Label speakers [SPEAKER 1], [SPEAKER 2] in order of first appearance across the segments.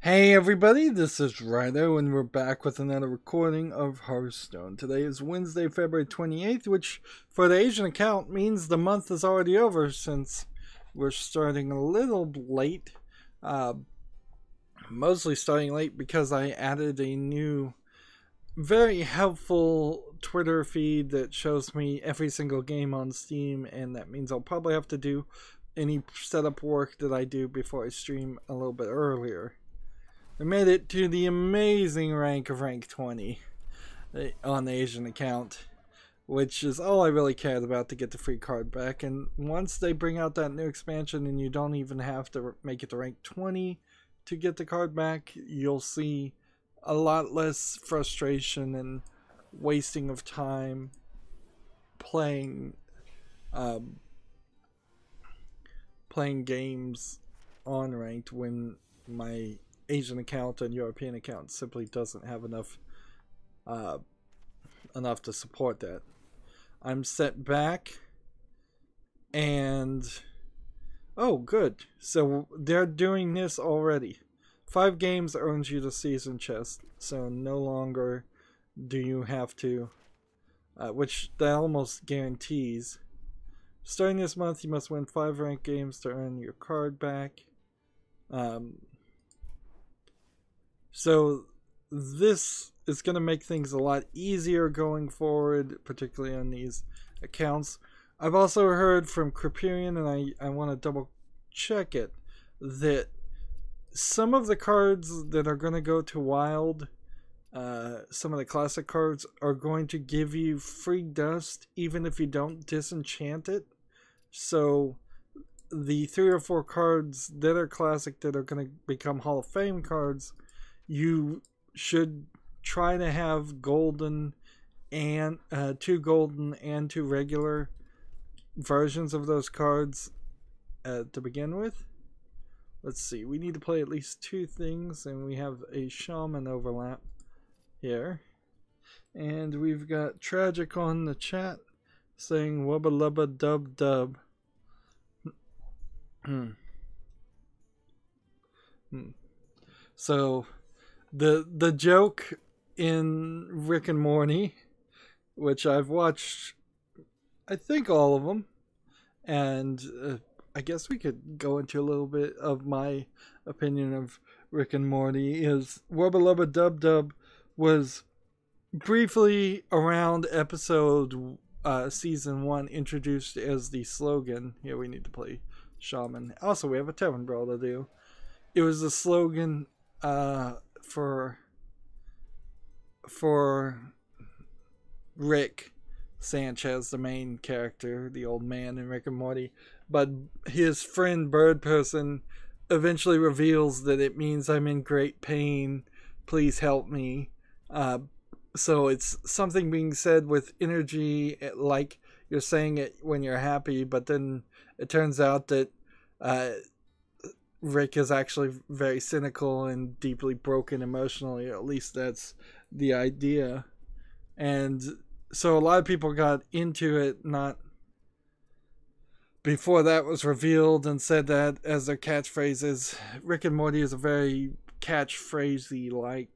[SPEAKER 1] Hey everybody, this is Rydo and we're back with another recording of Hearthstone. Today is Wednesday, February 28th, which for the Asian account means the month is already over since we're starting a little late. Mostly starting late because I added a new, very helpful Twitter feed that shows me every single game on Steam, and that means I'll probably have to do any setup work that I do before I stream a little bit earlier. I made it to the amazing rank of rank 20 on the Asian account, which is all I really cared about to get the free card back. And once they bring out that new expansion and you don't even have to make it to rank 20 to get the card back, you'll see a lot less frustration and wasting of time playing games on ranked when my Asian account and European account simply doesn't have enough to support that. I'm set back, and oh, good. So they're doing this already. 5 games earns you the season chest, so no longer do you have to, which that almost guarantees. Starting this month, you must win 5 ranked games to earn your card back. So this is going to make things a lot easier going forward, particularly on these accounts. I've also heard from Cripperian, and I want to double check it, that some of the cards that are going to go to Wild, some of the classic cards, are going to give you free dust even if you don't disenchant it. So the 3 or 4 cards that are classic that are going to become Hall of Fame cards, you should try to have golden and 2 golden and 2 regular versions of those cards to begin with. Let's see, we need to play at least 2 things, and we have a shaman overlap here. And we've got Tragic on the chat saying wubba lubba dub dub. So the joke in Rick and Morty, which I've watched, I think all of them, and I guess we could go into a little bit of my opinion of Rick and Morty, is Wubba Lubba Dub Dub was briefly around episode season 1 introduced as the slogan. Here we need to play Shaman. Also, we have a Tavern Brawl to do. It was the slogan for Rick Sanchez, the main character, the old man in Rick and Morty, but his friend Bird Person eventually reveals that it means I'm in great pain, please help me. So it's something being said with energy, like you're saying it when you're happy, but then it turns out that Rick is actually very cynical and deeply broken emotionally, or at least that's the idea. And so a lot of people got into it not before that was revealed, and said that as their catchphrases. Rick and Morty is a very catchphrasey like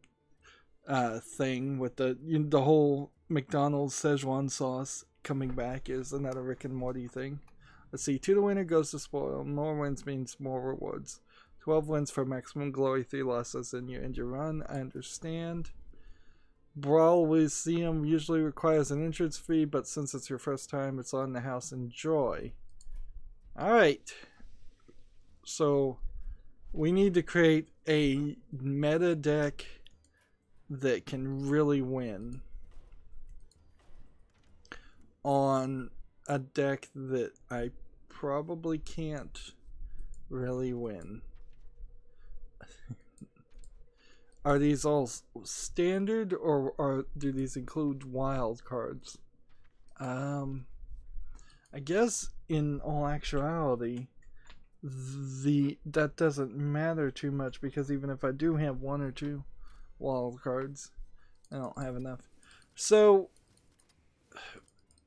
[SPEAKER 1] thing, with the whole McDonald's Szechuan sauce coming back is another Rick and Morty thing. Let's see, to the winner goes the spoil. More wins means more rewards. 12 wins for maximum glory, 3 losses, and you end your run. I understand. Brawl Museum usually requires an entrance fee, but since it's your first time, it's on the house. Enjoy. Alright. So, we need to create a meta deck that can really win on a deck that I probably can't really win. Are these all standard, or do these include wild cards? I guess in all actuality, that doesn't matter too much, because even if I do have 1 or 2 wild cards, I don't have enough. So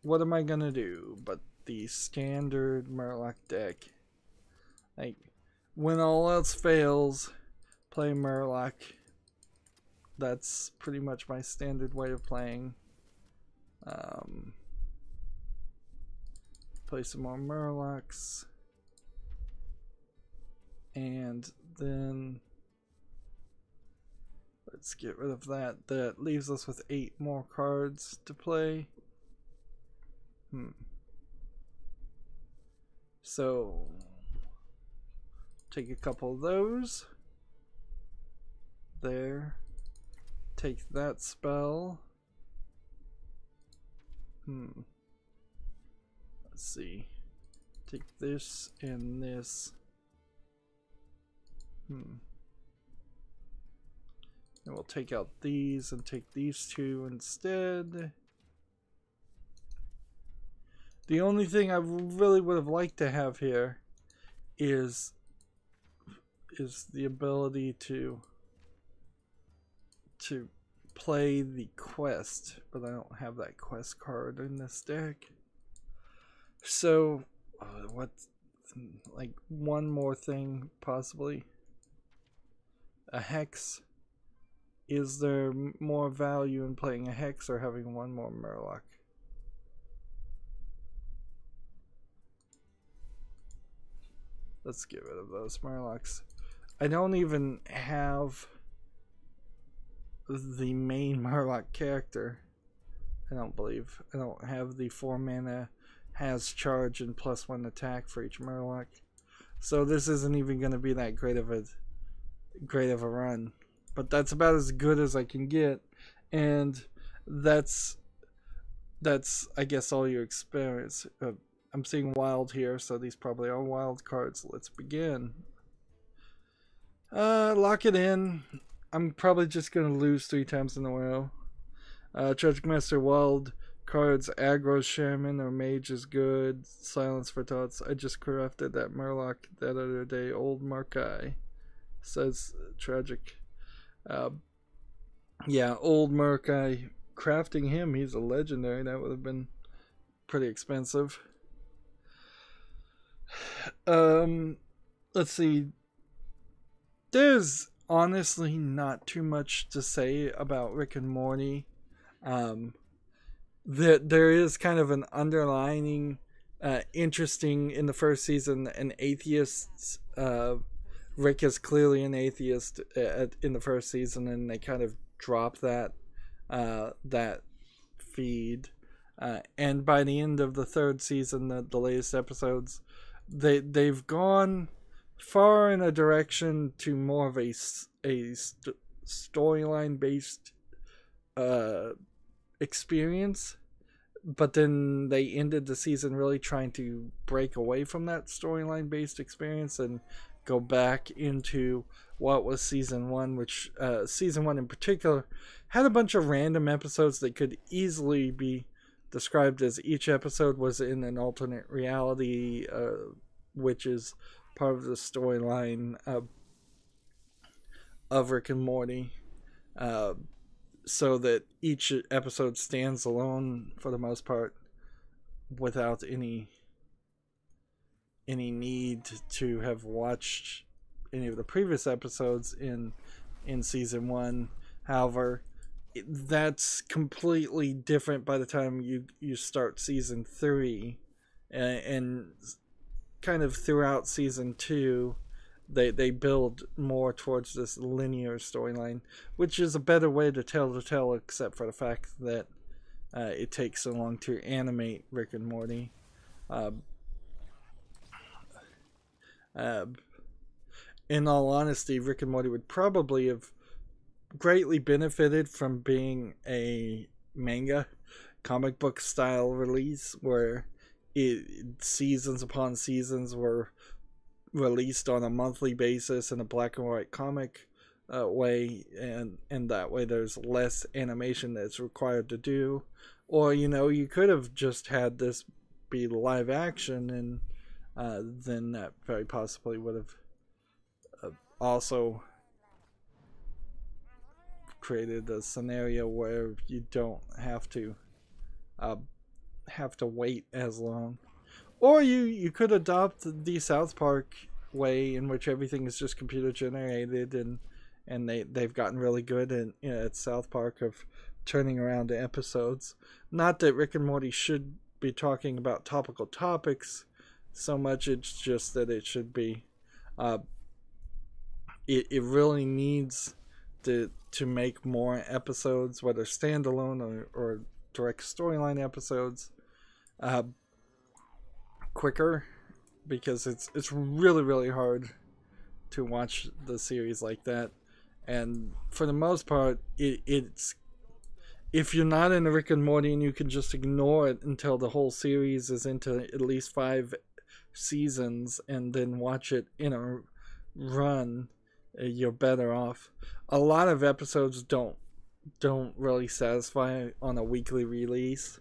[SPEAKER 1] what am I gonna do but the standard Murloc deck? Like, when all else fails, play Murloc. That's pretty much my standard way of playing. Play some more Murlocs. And then let's get rid of that. That leaves us with 8 more cards to play. So take a couple of those. There. Take that spell. Let's see. Take this and this. And we'll take out these and take these 2 instead. The only thing I really would have liked to have here is the ability to play the quest, but I don't have that quest card in this deck. So, like one more thing possibly. A Hex. Is there more value in playing a Hex or having one more Murloc? Let's get rid of those Murlocs. I don't even have the main Murloc character. I don't believe. I don't have the 4 mana has charge and +1 attack for each Murloc. So this isn't even going to be that great of a run. But that's about as good as I can get, and that's I guess all your experience. I'm seeing wild here, so these probably are wild cards. Let's begin. Lock it in. I'm probably just gonna lose 3 times in a row. Tragic Master wild cards, aggro shaman or mage is good. Silence for thoughts. I just crafted that Murloc that other day. Old Murkai says tragic. Yeah, old Murkai. Crafting him, he's a legendary. That would have been pretty expensive. Let's see. There's honestly not too much to say about Rick and Morty. There is kind of an underlining, interesting in the first season, an atheist. Rick is clearly an atheist in the first season, and they kind of drop that feed. And by the end of the 3rd season, the latest episodes, they've gone far in a direction to more of a storyline based experience, but then they ended the season really trying to break away from that storyline based experience and go back into what was season 1, which season 1 in particular had a bunch of random episodes that could easily be described as each episode was in an alternate reality, which is part of the storyline of Rick and Morty, so that each episode stands alone for the most part without any need to have watched any of the previous episodes in season 1. However, that's completely different by the time you start season 3, and kind of throughout season 2 they build more towards this linear storyline, which is a better way to tell the tale, except for the fact that it takes so long to animate Rick and Morty. In all honesty, Rick and Morty would probably have greatly benefited from being a manga, comic book style release, where seasons upon seasons were released on a monthly basis in a black and white comic way, and that way there's less animation that's required to do. Or, you could have just had this be live action, and then that very possibly would have also created a scenario where you don't have to wait as long. Or you could adopt the South Park way, in which everything is just computer generated, and and they've gotten really good at South Park of turning around the episodes. Not that Rick and Morty should be talking about topical topics so much, it's just that it should be it really needs to make more episodes, whether standalone or direct storyline episodes, quicker, because it's really, really hard to watch the series like that. And for the most part, it's if you're not into Rick and Morty and you can just ignore it until the whole series is into at least 5 seasons and then watch it in a run, you're better off. A lot of episodes don't really satisfy on a weekly release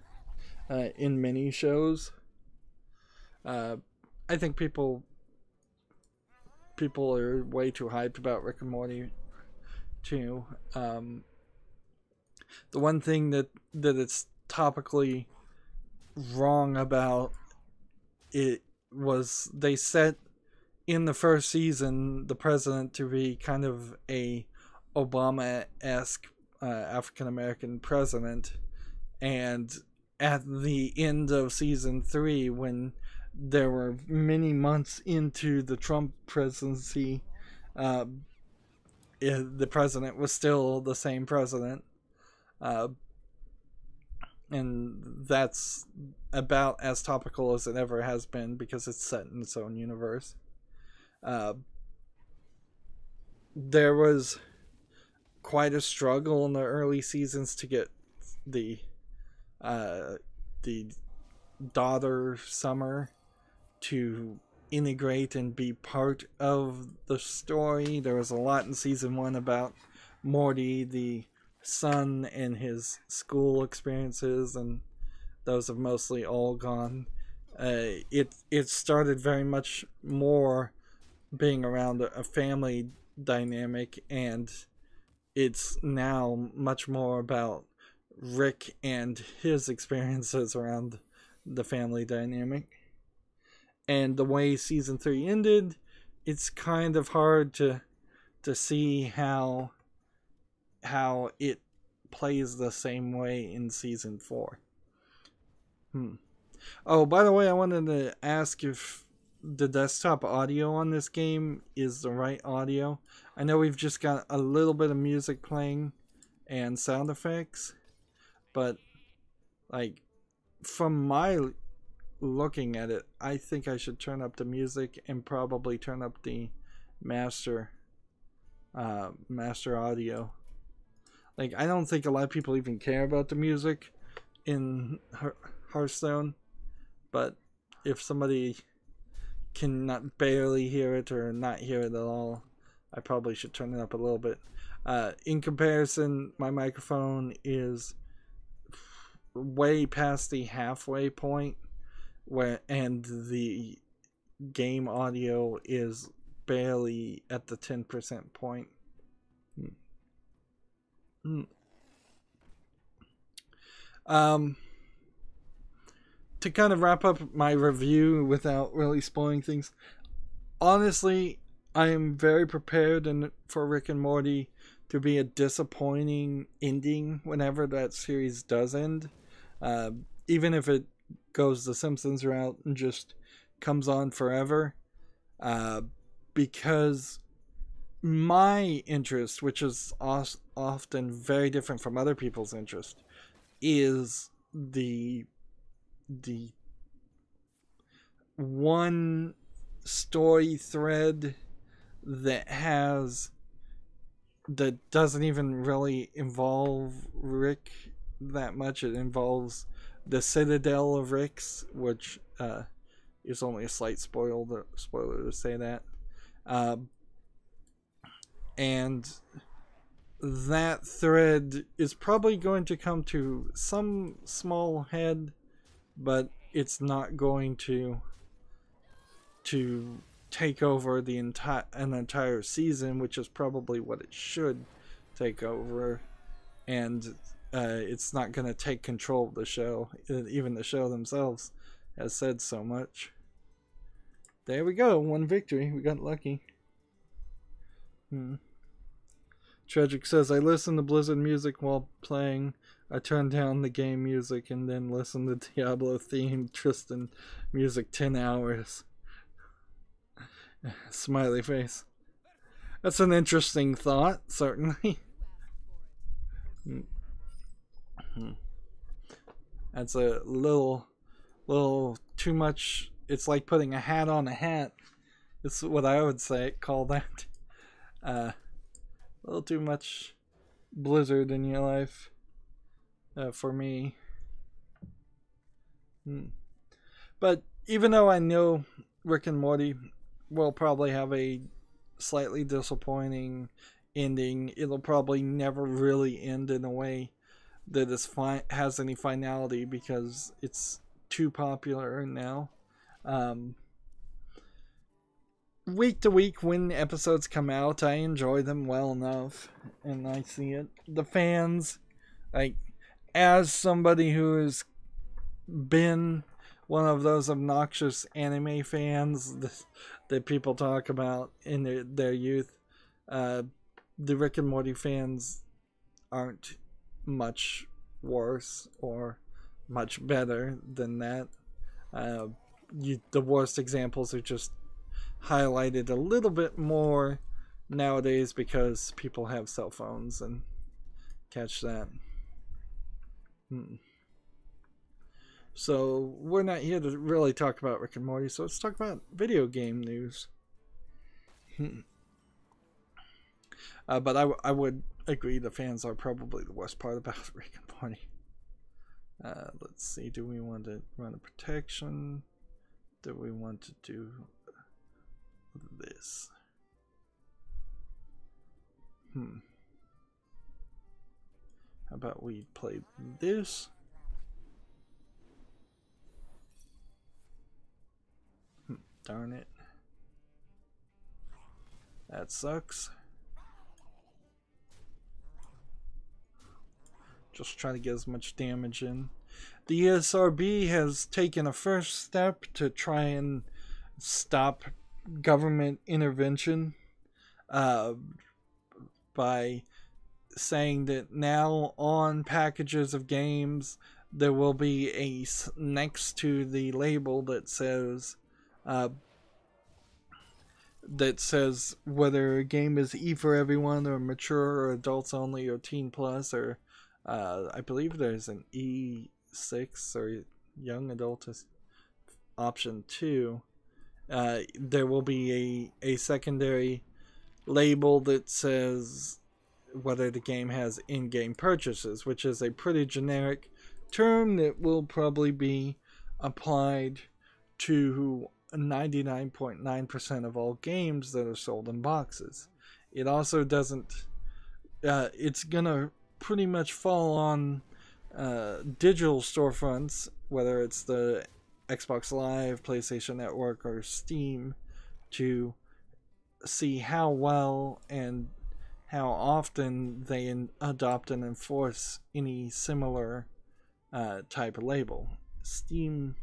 [SPEAKER 1] in mini shows. I think people are way too hyped about Rick and Morty too. The one thing that it's topically wrong about it was they set in the first season the president to be kind of a Obama-esque African American president, and at the end of season 3, when there were many months into the Trump presidency, the president was still the same president. And that's about as topical as it ever has been because it's set in its own universe. There was quite a struggle in the early seasons to get the daughter Summer to integrate and be part of the story. There was a lot in season 1 about Morty, the son, and his school experiences, and those have mostly all gone. It started very much more being around a family dynamic, and it's now much more about Rick and his experiences around the family dynamic. And the way season 3 ended, it's kind of hard to see how it plays the same way in season 4. Oh, by the way, I wanted to ask if the desktop audio on this game is the right audio. I know we've just got a little bit of music playing and sound effects, but like from my looking at it, I think I should turn up the music and probably turn up the master audio. Like, I don't think a lot of people even care about the music in Hearthstone, but if somebody can not barely hear it or not hear it at all, I probably should turn it up a little bit. In comparison, my microphone is way past the halfway point, and the game audio is barely at the 10% point. To kind of wrap up my review without really spoiling things, honestly, I am very prepared for Rick and Morty to be a disappointing ending whenever that series does end. Even if it goes the Simpsons route and just comes on forever. Because my interest, which is often very different from other people's interest, is the one story thread that doesn't even really involve Rick that much. It involves the Citadel of Ricks, which is only a slight spoiler to say that. And that thread is probably going to come to some small head, but it's not going to take over an entire season, which is probably what it should take over. And it's not going to take control of the show. Even the show themselves has said so much. There we go, one victory. We got lucky. Tragic says, I listen to Blizzard music while playing. I turn down the game music and then listen to Diablo themed Tristan music 10 hours. Smiley face. That's an interesting thought, certainly. That's a little too much. It's like putting a hat on a hat. It's what I would call that. A little too much Blizzard in your life for me. But even though I know Rick and Morty will probably have a slightly disappointing ending, it'll probably never really end in a way that has any finality because it's too popular now. Week to week, when episodes come out, I enjoy them well enough, and I see it. The fans, like, as somebody who has been one of those obnoxious anime fans that people talk about in their youth, the Rick and Morty fans aren't much worse or much better than that. The worst examples are just highlighted a little bit more nowadays because people have cell phones and catch that. So we're not here to really talk about Rick and Morty, so let's talk about video game news. But I would agree the fans are probably the worst part about Rick and Morty. Let's see, do we want to run a protection? Do we want to do this? How about we play this? Darn it. That sucks. Just try to get as much damage in. The ESRB has taken a first step to try and stop government intervention by saying that now on packages of games there will be next to the label that says whether a game is E for everyone or mature or adults only or teen plus or I believe there's an E6 or young adult option too. There will be a secondary label that says whether the game has in-game purchases, which is a pretty generic term that will probably be applied to 99.9% of all games that are sold in boxes. It also doesn't, it's gonna pretty much fall on digital storefronts, whether it's the Xbox Live, PlayStation Network, or Steam, to see how well and how often they adopt and enforce any similar type of label. Steam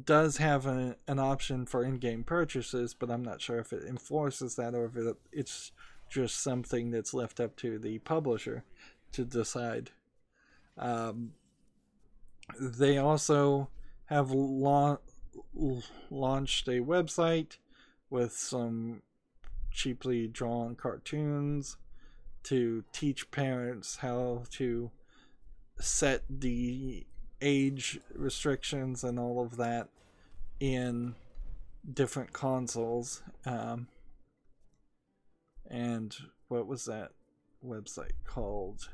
[SPEAKER 1] does have an option for in-game purchases, but I'm not sure if it enforces that or if it's just something that's left up to the publisher to decide. They also have launched a website with some cheaply drawn cartoons to teach parents how to set the age restrictions and all of that in different consoles. And what was that website called?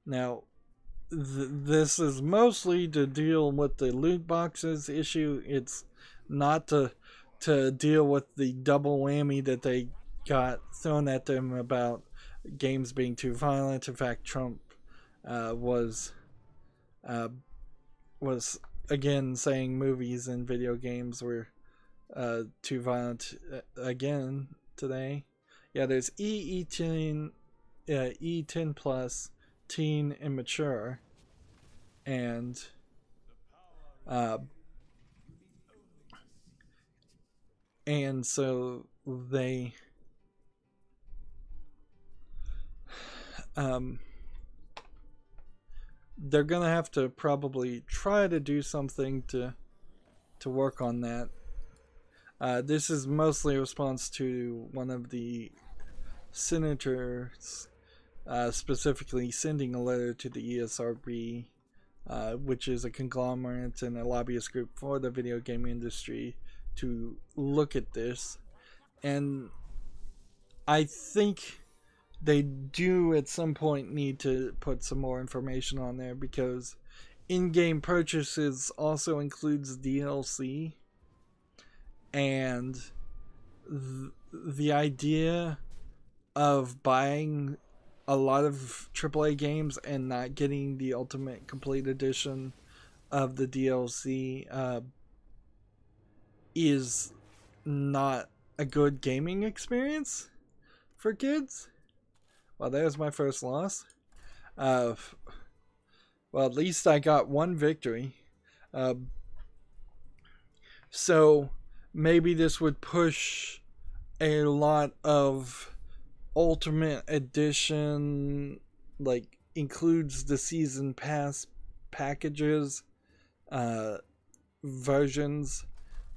[SPEAKER 1] Now, this is mostly to deal with the loot boxes issue. It's not to deal with the double whammy that they got thrown at them about games being too violent. In fact, Trump was again saying movies and video games were too violent again today. Yeah, there's E10, E10 plus, teen, and mature, and And so they they're gonna have to probably try to do something to work on that. This is mostly a response to one of the senators specifically sending a letter to the ESRB, which is a conglomerate and a lobbyist group for the video game industry, to look at this. And I think they do at some point need to put some more information on there, because in-game purchases also includes DLC, and the idea of buying a lot of AAA games and not getting the ultimate complete edition of the DLC is not a good gaming experience for kids. Well, there's my first loss. Well, at least I got one victory. So maybe this would push a lot of Ultimate Edition, like includes the season pass packages, versions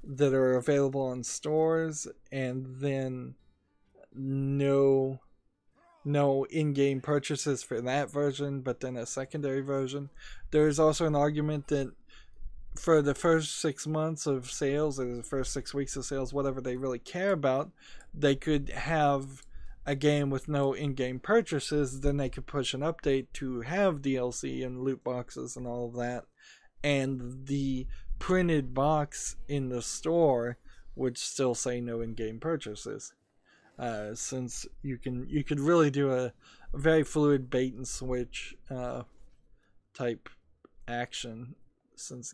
[SPEAKER 1] that are available in stores, and then no in-game purchases for that version, but then a secondary version. There's also an argument that for the first 6 months of sales, or the first 6 weeks of sales, whatever they really care about, they could have a game with no in-game purchases. Then they could push an update to have DLC and loot boxes and all of that, and the printed box in the store would still say no in-game purchases. Since you could really do a very fluid bait and switch type action, since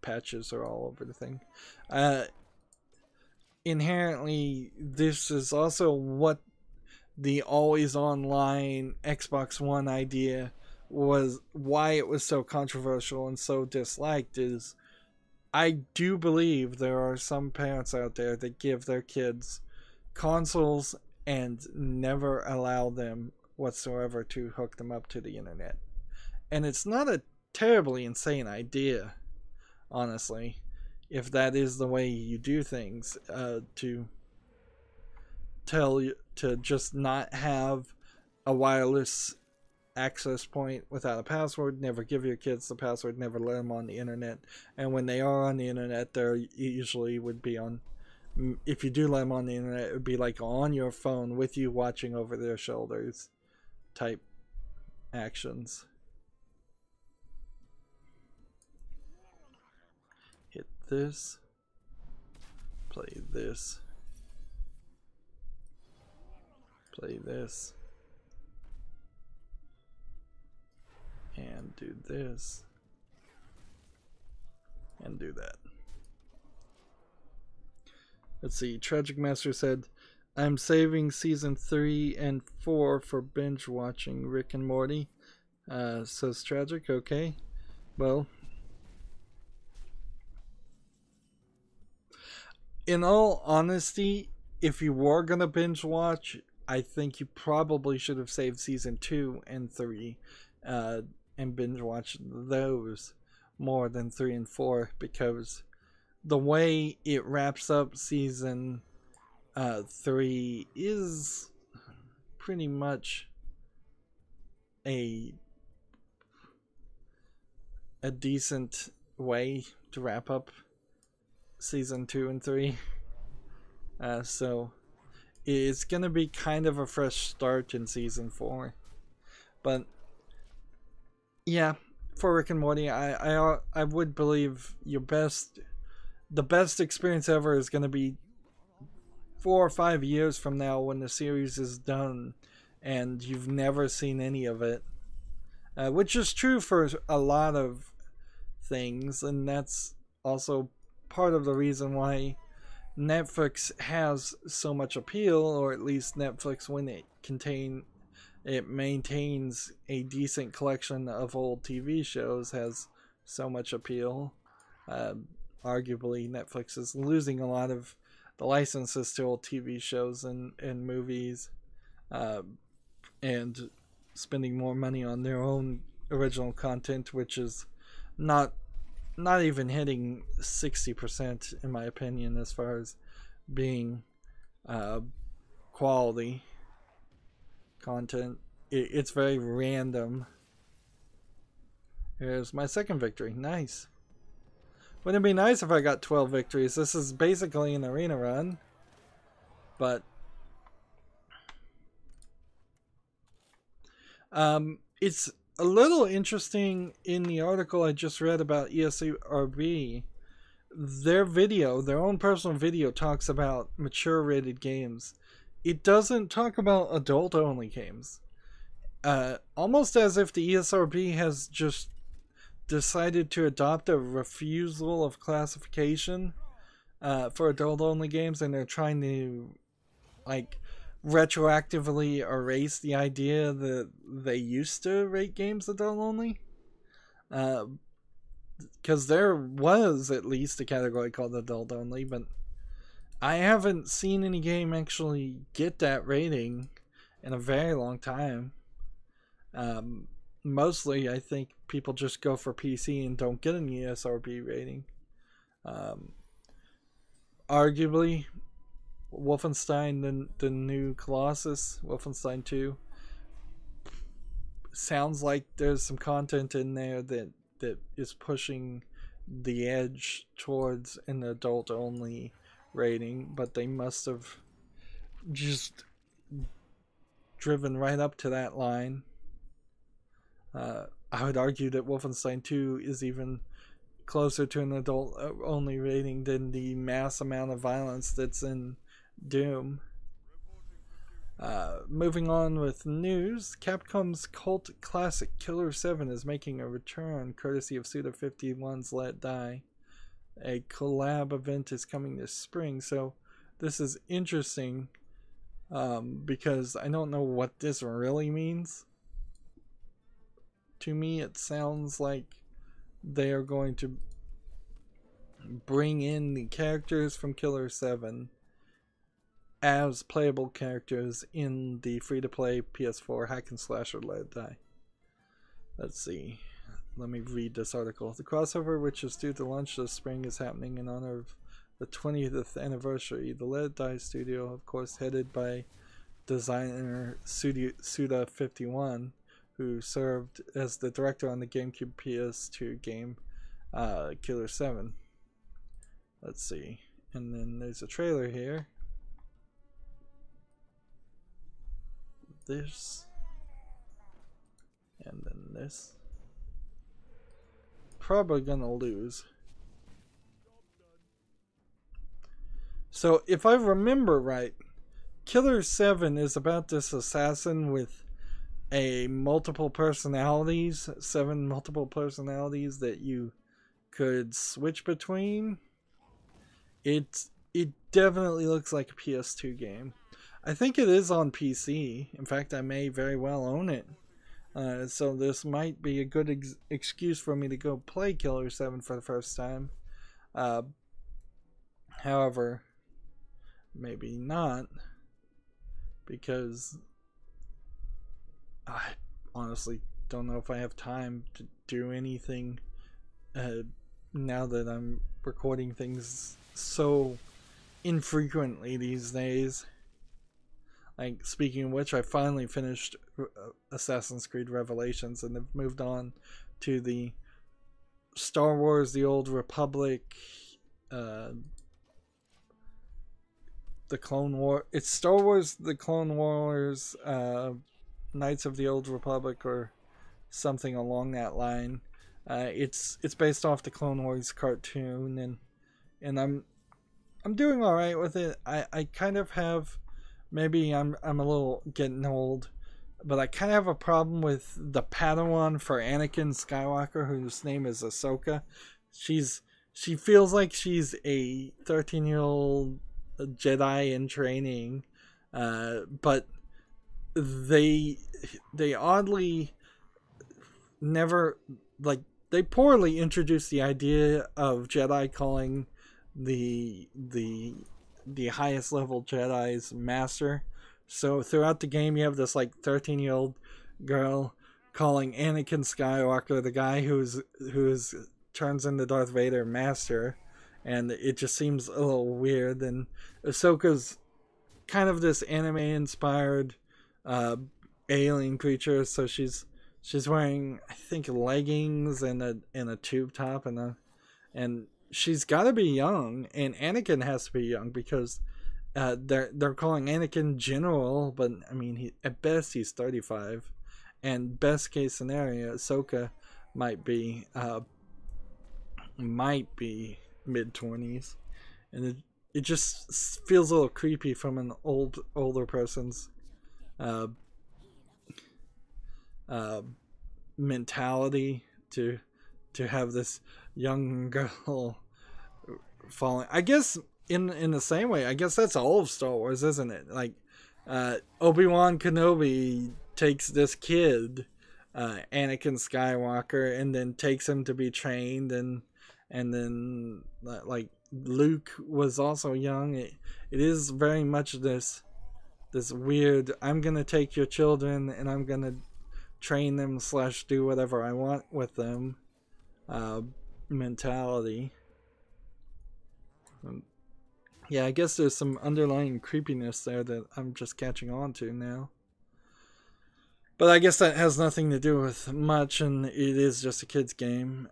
[SPEAKER 1] patches are all over the thing. Inherently, this is also what the always online Xbox One idea was, why it was so controversial and so disliked. Is I do believe there are some parents out there that give their kids consoles and never allow them whatsoever to hook them up to the internet. And it's not a terribly insane idea, honestly, if that is the way you do things, to tell you to just not have a wireless access point without a password, never give your kids the password, never let them on the internet, and when they are on the internet, there usually would be on, if you do let them on the internet, it would be like on your phone with you watching over their shoulders type actions. Hit this, play this, play this, and do this, and do that. Let's see, Tragic Master said, I'm saving season 3 and 4 for binge watching Rick and Morty. Says Tragic, okay. Well, in all honesty, if you were gonna binge watch, I think you probably should have saved season 2 and 3 and binge watch those more than 3 and 4, because the way it wraps up season 3 is pretty much a decent way to wrap up season 2 and 3. So it's gonna be kind of a fresh start in season 4. But yeah, for Rick and Morty, I would believe the best experience ever is going to be 4 or 5 years from now, when the series is done and you've never seen any of it, which is true for a lot of things, and that's also part of the reason why Netflix has so much appeal, or at least Netflix, when it maintains a decent collection of old TV shows, has so much appeal. Arguably, Netflix is losing a lot of the licenses to old TV shows and movies, and spending more money on their own original content, which is not even hitting 60% in my opinion as far as being quality content. It's very random. Here's my second victory. Nice. Wouldn't it be nice if I got 12 victories? This is basically an arena run, but it's a little interesting in the article I just read about ESRB. Their video, their own personal video, talks about mature rated games. It doesn't talk about adult only games. Almost as if the ESRB has just decided to adopt a refusal of classification for adult only games, and they're trying to like retroactively erase the idea that they used to rate games adult only, because there was at least a category called adult only, but I haven't seen any game actually get that rating in a very long time. Mostly I think people just go for PC and don't get an ESRB rating. Arguably Wolfenstein, the new Colossus, Wolfenstein 2, sounds like there's some content in there that is pushing the edge towards an adult only rating, but they must have just driven right up to that line. I would argue that Wolfenstein 2 is even closer to an adult only rating than the mass amount of violence that's in Doom. Moving on with news, Capcom's cult classic Killer 7 is making a return courtesy of Suda51's Let Die. A collab event is coming this spring, so this is interesting because I don't know what this really means. To me, it sounds like they are going to bring in the characters from Killer 7 as playable characters in the free-to-play PS4 hack and slasher Let Die. Let's see. Let me read this article. The crossover, which is due to launch this spring, is happening in honor of the 20th anniversary. The Let Die studio, of course, headed by designer Suda51, who served as the director on the GameCube PS2 game Killer 7. Let's see. And then there's a trailer here. This. And then this. Probably gonna lose. So if I remember right, Killer 7 is about this assassin with multiple personalities, 7 multiple personalities that you could switch between. It definitely looks like a PS2 game. I think it is on PC. In fact, I may very well own it. So this might be a good excuse for me to go play Killer 7 for the first time. However, maybe not, because I honestly don't know if I have time to do anything now that I'm recording things so infrequently these days. Like, speaking of which, I finally finished Assassin's Creed Revelations and have moved on to the Star Wars The Old Republic, the Clone War. It's Star Wars The Clone Wars, Knights of the Old Republic, or something along that line. It's based off the Clone Wars cartoon, and I'm doing all right with it. I kind of have, maybe I'm a little getting old, but I kind of have a problem with the Padawan for Anakin Skywalker, whose name is Ahsoka. She feels like she's a 13-year-old Jedi in training, but they oddly never, like, they poorly introduced the idea of Jedi calling the the highest level Jedi's master. So throughout the game, you have this like 13-year-old girl calling Anakin Skywalker, the guy who's turns into Darth Vader, master, and it just seems a little weird. And Ahsoka's kind of this anime-inspired alien creature, so she's wearing, I think, leggings and a tube top, and she's got to be young, and Anakin has to be young because they're calling Anakin General, but I mean, at best he's 35, and best case scenario, Ahsoka might be mid-20s, and it just feels a little creepy from an older person's mentality to have this young girl falling. I guess in the same way, I guess that's all of Star Wars, isn't it? Like Obi-Wan Kenobi takes this kid, Anakin Skywalker, and then takes him to be trained, and then like Luke was also young. It is very much this weird, I'm gonna take your children and I'm gonna train them / do whatever I want with them mentality. Yeah, I guess there's some underlying creepiness there that I'm just catching on to now. But I guess that has nothing to do with much, and it is just a kid's game.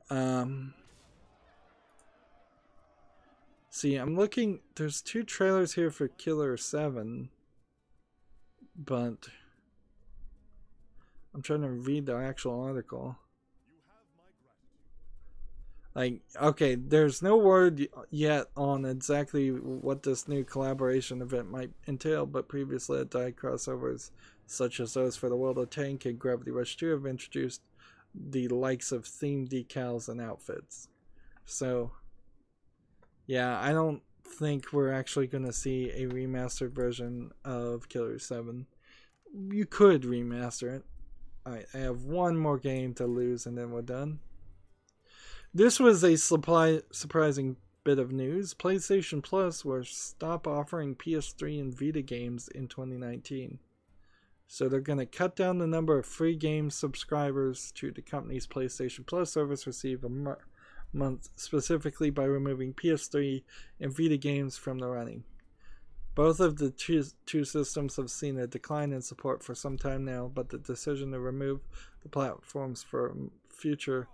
[SPEAKER 1] See, I'm looking, there's 2 trailers here for Killer 7, but I'm trying to read the actual article. Like, okay, there's no word yet on exactly what this new collaboration event might entail, but previously at crossovers such as those for the World of Tank and Gravity Rush 2 have introduced the likes of themed decals and outfits. So, yeah, I don't think we're actually going to see a remastered version of Killer 7. You could remaster it. Alright, I have one more game to lose and then we're done. This was a surprising bit of news. PlayStation Plus will stop offering PS3 and Vita games in 2019. So they're going to cut down the number of free game subscribers to the company's PlayStation Plus service receive a month, specifically by removing PS3 and Vita games from the running. Both of the two systems have seen a decline in support for some time now, but the decision to remove the platforms for future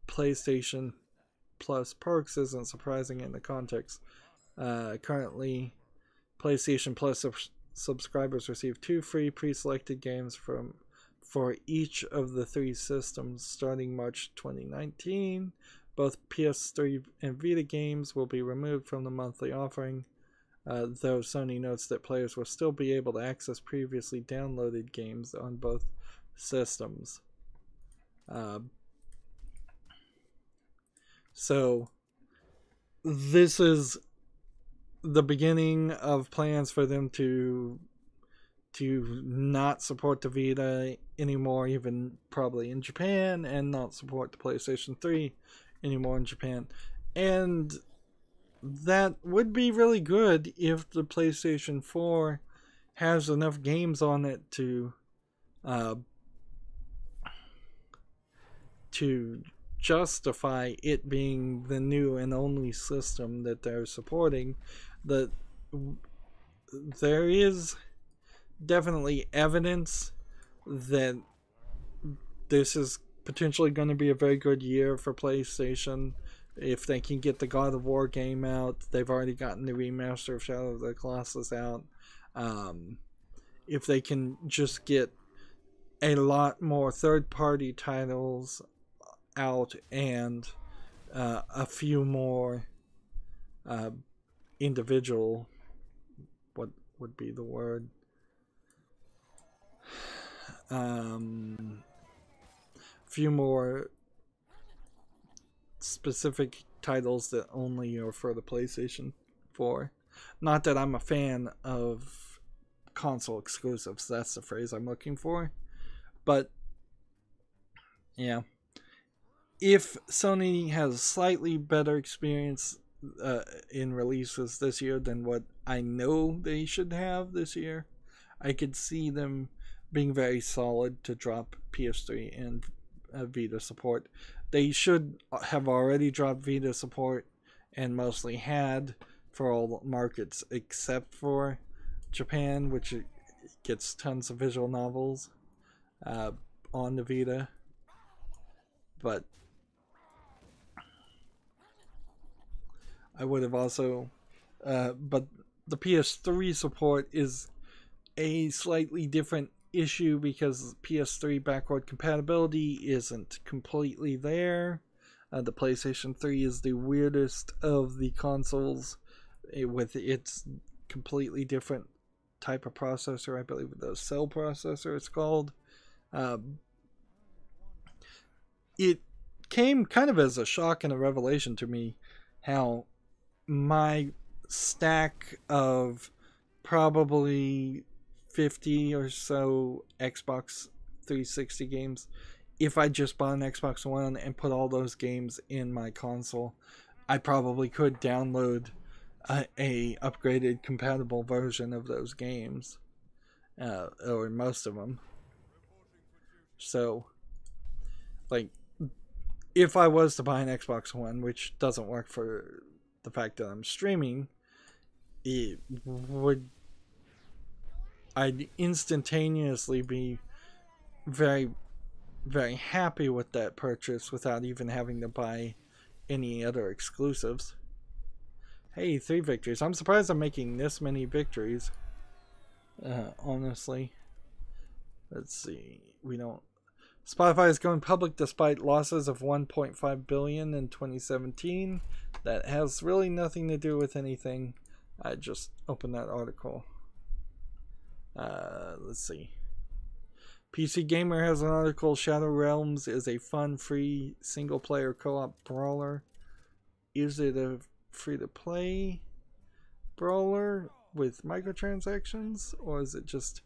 [SPEAKER 1] PlayStation Plus perks isn't surprising in the context. Currently, PlayStation Plus subscribers receive 2 free pre-selected games for each of the 3 systems starting March 2019. Both PS3 and Vita games will be removed from the monthly offering, though Sony notes that players will still be able to access previously downloaded games on both systems. So this is the beginning of plans for them to not support the Vita anymore, even probably in Japan, and not support the PlayStation 3 anymore in Japan. And that would be really good if the PlayStation 4 has enough games on it to justify it being the new and only system that they're supporting. That there is definitely evidence that this is potentially going to be a very good year for PlayStation. If they can get the God of War game out, they've already gotten the remaster of Shadow of the Colossus out. If they can just get a lot more third-party titles out and a few more individual, what would be the word, few more specific titles that only are for the PlayStation 4. Not that I'm a fan of console exclusives, that's the phrase I'm looking for, but yeah, if Sony has a slightly better experience in releases this year than what I know they should have this year. I could see them being very solid to drop PS3 and Vita support. They should have already dropped Vita support and mostly had for all markets except for Japan, which gets tons of visual novels on the Vita. But I would have also, but the PS3 support is a slightly different issue because PS3 backward compatibility isn't completely there. The PlayStation 3 is the weirdest of the consoles with its completely different type of processor. I believe the cell processor it's called. It came kind of as a shock and a revelation to me how my stack of probably 50 or so Xbox 360 games, if I just bought an Xbox One and put all those games in my console, I probably could download a upgraded compatible version of those games, or most of them. So, like, if I was to buy an Xbox One, which doesn't work for the fact that I'm streaming, I'd instantaneously be very, very happy with that purchase without even having to buy any other exclusives. Hey, 3 victories. I'm surprised I'm making this many victories. Honestly. Let's see. Spotify is going public despite losses of $1.5 billion in 2017. That has really nothing to do with anything. I just opened that article. Let's see. PC Gamer has an article. Shadow Realms is a fun, free, single-player co-op brawler. Is it a free-to-play brawler with microtransactions, or is it just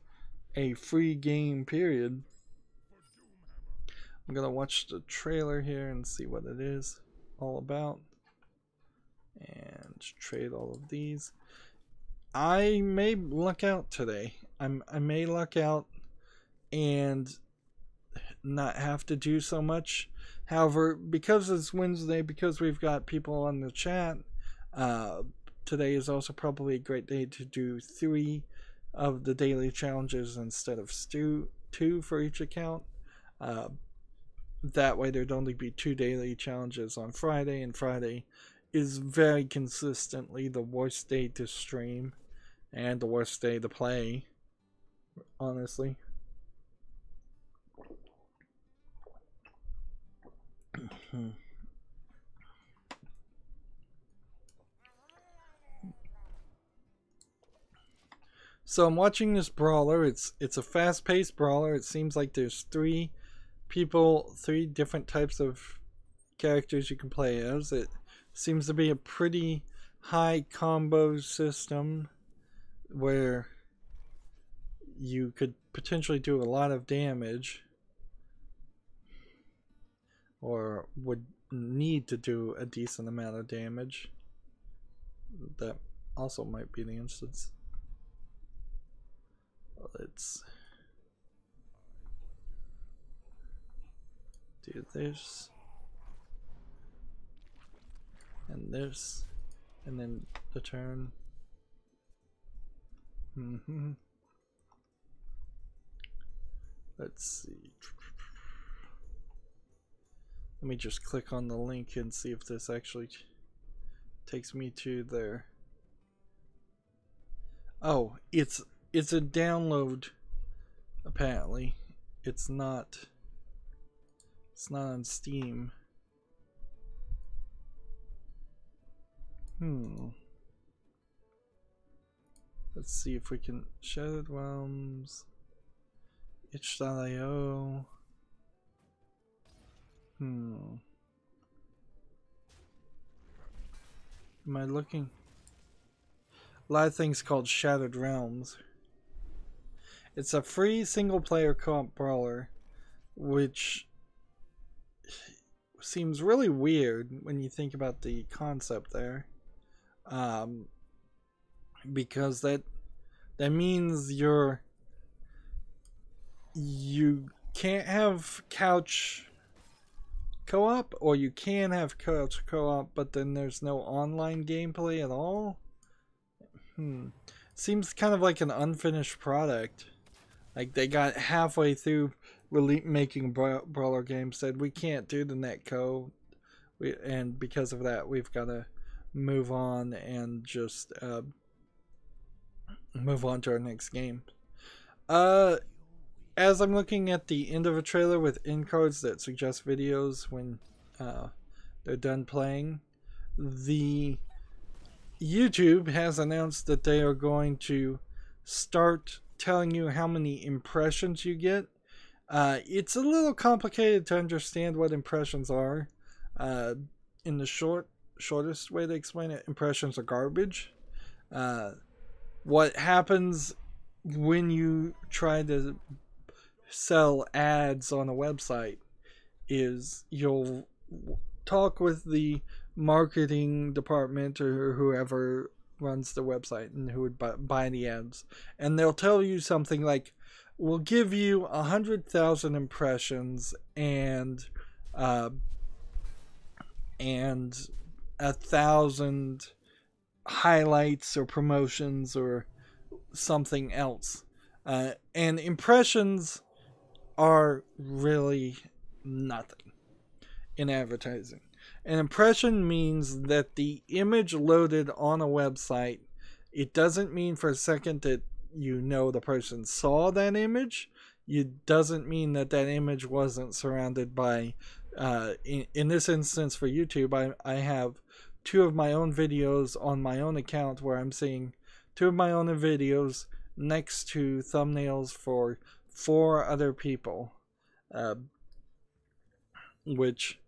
[SPEAKER 1] a free game, period? I'm gonna watch the trailer here and see what it is all about. And trade all of these. I may luck out today. I may luck out and not have to do so much. However, because it's Wednesday, because we've got people on the chat, today is also probably a great day to do 3 of the daily challenges instead of 2 for each account. That way there'd only be 2 daily challenges on Friday, and Friday is very consistently the worst day to stream and the worst day to play, honestly. So I'm watching this brawler. It's a fast-paced brawler. It seems like there's 3 different types of characters you can play as. It seems to be a pretty high combo system where you could potentially do a lot of damage, or would need to do a decent amount of damage. That also might be the instance. Let's do this and this, and then the turn. Let's see. Let me just click on the link and see if this actually takes me to there. Oh, it's a download. Apparently, it's not on Steam. Let's see if we can Shattered Realms, itch.io. Am I looking? A lot of things called Shattered Realms. It's a free single-player co-op brawler, which seems really weird when you think about the concept there. because that means you can't have couch co-op, or you can have couch co-op, but then there's no online gameplay at all. Seems kind of like an unfinished product. Like they got halfway through making brawler games, said we can't do the netcode, and because of that we've got to move on and just move on to our next game. As I'm looking at the end of a trailer with end cards that suggest videos when they're done playing, the YouTube has announced that they are going to start telling you how many impressions you get. It's a little complicated to understand what impressions are. In the shortest way to explain it, impressions are garbage. What happens when you try to sell ads on a website is you'll talk with the marketing department or whoever runs the website and who would buy the ads, and they'll tell you something like, we'll give you 100,000 impressions and 1,000 highlights or promotions or something else. And impressions are really nothing in advertising. An impression means that the image loaded on a website, it doesn't mean for a second that you know the person saw that image. It doesn't mean that that image wasn't surrounded by, in this instance for YouTube, I have 2 of my own videos on my own account where I'm seeing 2 of my own videos next to thumbnails for 4 other people, which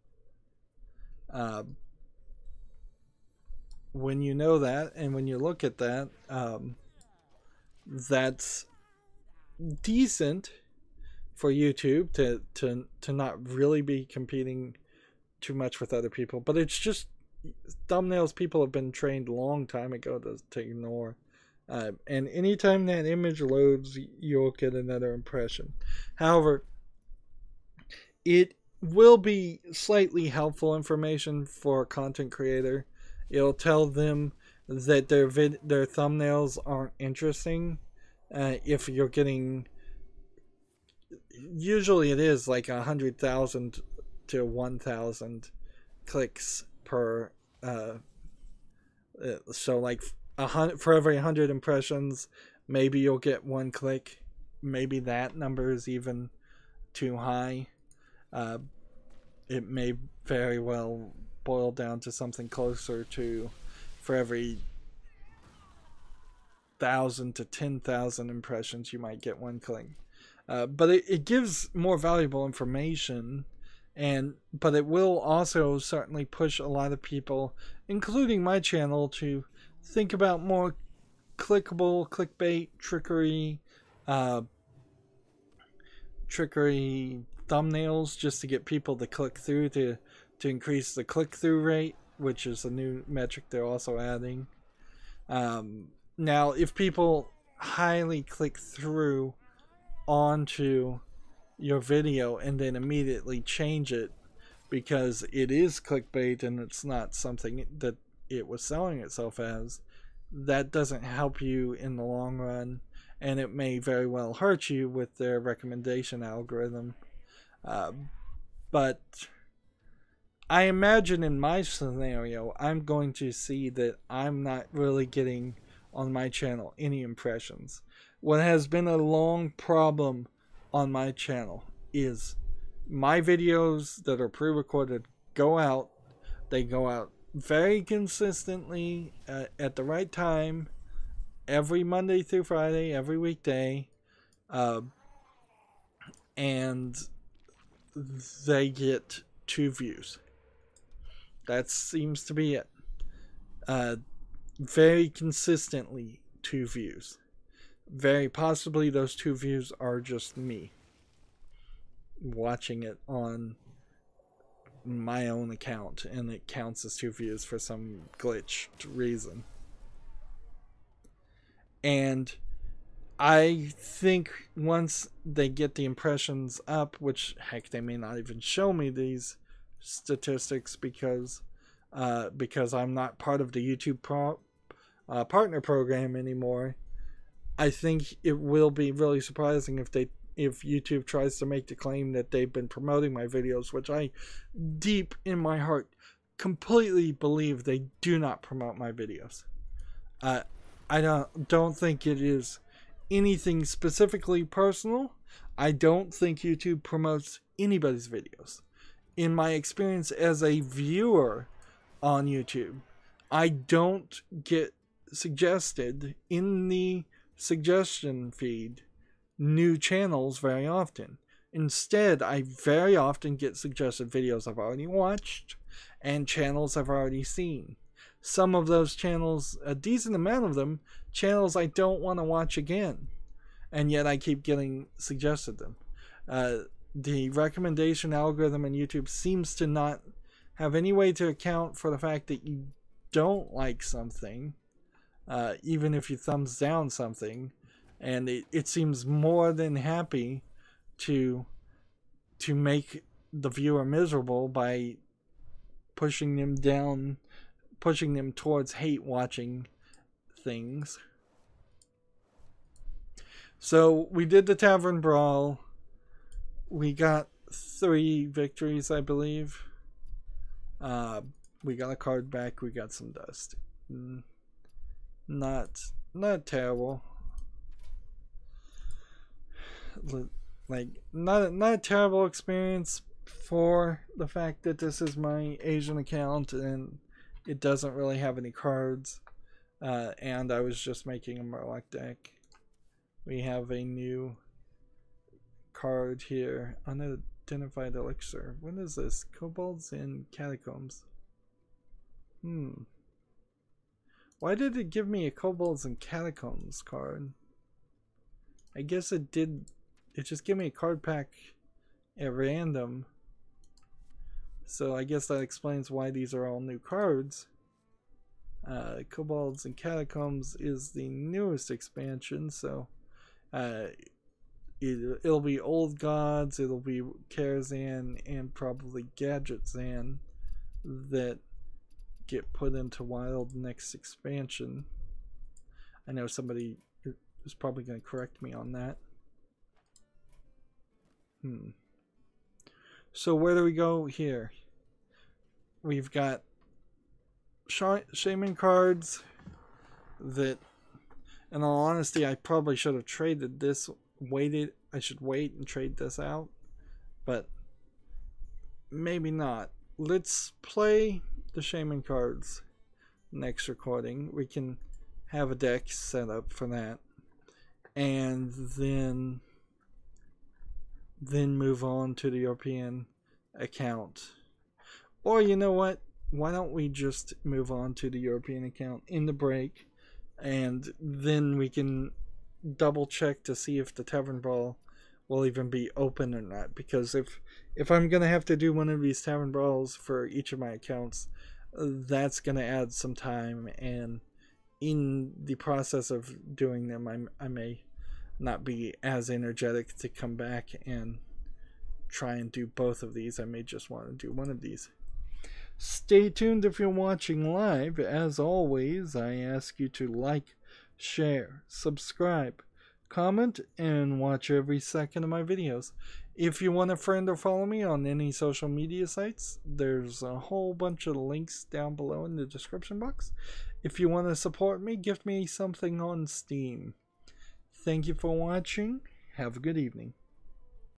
[SPEAKER 1] when you know that and when you look at that, that's decent for YouTube to not really be competing too much with other people, but it's just thumbnails people have been trained a long time ago to ignore. And anytime that image loads, you'll get another impression. However, it will be slightly helpful information for a content creator. It'll tell them that their thumbnails aren't interesting. If you're getting, usually it is like 100,000 to 1,000 clicks per. So like for every 100 impressions, maybe you'll get 1 click. Maybe that number is even too high. It may very well boil down to something closer to, for every 1,000 to 10,000 impressions, you might get 1 click. But it gives more valuable information, but it will also certainly push a lot of people, including my channel, to think about more clickable, clickbait, trickery thumbnails, just to get people to click through, to increase the click-through rate, which is a new metric they're also adding. Now, if people highly click through onto your video and then immediately change it because it is clickbait and it's not something that it was selling itself as, that doesn't help you in the long run, and it may very well hurt you with their recommendation algorithm. But I imagine in my scenario, I'm going to see that I'm not really getting on my channel any impressions. What has been a long problem on my channel is my videos that are pre-recorded go out. They go out very consistently at the right time, every Monday through Friday, every weekday, and they get 2 views. That seems to be it. Very consistently 2 views. Very possibly those 2 views are just me watching it on my own account, and it counts as 2 views for some glitched reason. And I think once they get the impressions up, which heck, they may not even show me these statistics because I'm not part of the YouTube partner program anymore. I think it will be really surprising if YouTube tries to make the claim that they've been promoting my videos, which I deep in my heart completely believe they do not promote my videos. I don't think it is anything specifically personal. I don't think YouTube promotes anybody's videos. In my experience as a viewer on YouTube, I don't get suggested in the suggestion feed new channels very often. Instead, I very often get suggested videos I've already watched and channels I've already seen. Some of those channels, a decent amount of them, channels I don't want to watch again, and yet I keep getting suggested them. The recommendation algorithm in YouTube seems to not have any way to account for the fact that you don't like something, even if you thumbs down something, and it seems more than happy to make the viewer miserable by pushing them towards hate watching things. So we did the Tavern Brawl. We got 3 victories, I believe. We got a card back. We got some dust. Not terrible. Like not a terrible experience for the fact that this is my Asian account and it doesn't really have any cards. And I was just making a Murloc deck. We have a new card here. Unidentified elixir. What is this? Kobolds and Catacombs. Why did it give me a Kobolds and Catacombs card? I guess it did. It just gave me a card pack at random. So I guess that explains why these are all new cards. Kobolds and Catacombs is the newest expansion, so it'll be Old Gods, it'll be Karazhan, and probably Gadget Zan that get put into Wild next expansion. I know somebody is probably going to correct me on that. So where do we go here? We've got Shaman cards that, in all honesty, I probably should have traded this. I should wait and trade this out, but maybe not. Let's play the Shaman cards next recording. We can have a deck set up for that, and then move on to the European account. Or you know what? Why don't we just move on to the European account in the break, and then we can double check to see if the Tavern Brawl will even be open or not. Because if I'm gonna have to do one of these Tavern Brawls for each of my accounts, that's gonna add some time, and in the process of doing them, I may not be as energetic to come back and try and do both of these. I may just want to do one of these. Stay tuned if you're watching live. As always, I ask you to like, share, subscribe, comment, and watch every second of my videos. If you want to friend or follow me on any social media sites, there's a whole bunch of links down below in the description box. If you want to support me, gift me something on Steam. Thank you for watching. Have a good evening.